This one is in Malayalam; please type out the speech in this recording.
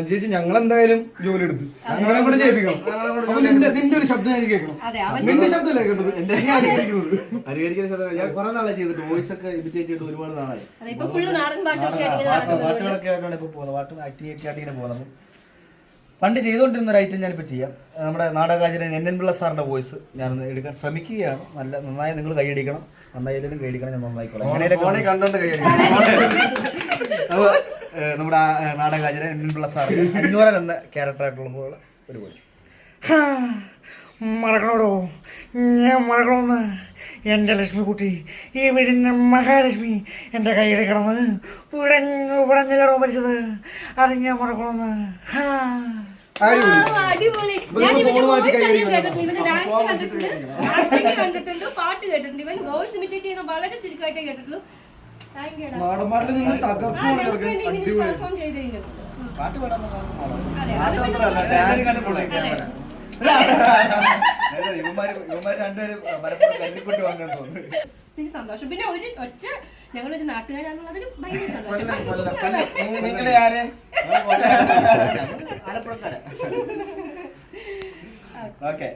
ചേച്ചി ഞങ്ങൾ എന്തായാലും ജോലി എടുത്ത് ഞങ്ങളെ കൂടെ ചെയ്യിപ്പിക്കണം. അപ്പൊ നിന്റെ ഒരു ശബ്ദം എനിക്ക് കേൾക്കണം. നിന്റെ ശബ്ദമല്ലേ കേട്ടത്? അനുകരിക്കുന്ന ശബ്ദം ഞാൻ കുറെ നാളെ ചെയ്തിട്ട് വോയിസ് ഒക്കെ ഇമിറ്റേറ്റ് ചെയ്തിട്ട് ഒരുപാട് നാളായി. പാട്ടുകളൊക്കെ ആയിട്ടാണ് ഇപ്പൊ പോകുന്നത്. പാട്ട് ആക്ടിങ് ആയിട്ട് ഇങ്ങനെ പോകുന്നത്. പണ്ട് ചെയ്തുകൊണ്ടിരുന്ന ഒരു ഐറ്റം ഞാനിപ്പോൾ ചെയ്യാം. നമ്മുടെ നാടകാചാര്യൻ NN പിള്ള സാറിന്റെ വോയിസ് ഞാൻ എടുക്കാൻ ശ്രമിക്കുകയാണ്. നന്നായി നിങ്ങൾ കൈയടിക്കണം. നന്നായാലും കൈയടിക്കണം. ഞാൻ നന്നായിക്കോളാം. കണ്ടോണ്ട് അപ്പോൾ നമ്മുടെ നാടകാചാര്യൻ NN പിള്ള സാറിന് അന്വരൻ എന്ന ക്യാരക്ടറായിട്ടുള്ള ഒരു വോയിസ്. മറക്കണോടോ, ഞാൻ മറക്കണമെന്ന് എൻ്റെ ലക്ഷ്മിക്കുട്ടി, ഈ വീടിൻ്റെ മഹാലക്ഷ്മി എൻ്റെ കയ്യിൽ കിടന്ന് പിടഞ്ഞില്ലടോ മരിച്ചത്. അത് ഞാൻ മറക്കണമെന്ന്. പാട്ട് കേട്ടിട്ടുണ്ട്. ഇവൻ വോയിസ് ഇമിറ്റേറ്റ് ചെയ്യുന്ന വളരെ ചുരുക്കമായിട്ടേ കേട്ടിട്ടുള്ളൂ. നാടൻപാട്ടിൽ നിന്ന് പെർഫോം ചെയ്ത് കഴിഞ്ഞു. സന്തോഷം. പിന്നെ ഒറ്റ ഞങ്ങളൊരു നാട്ടുകാരാണെന്നുള്ളതിന് ഭയങ്കര സന്തോഷം. ഓക്കെ.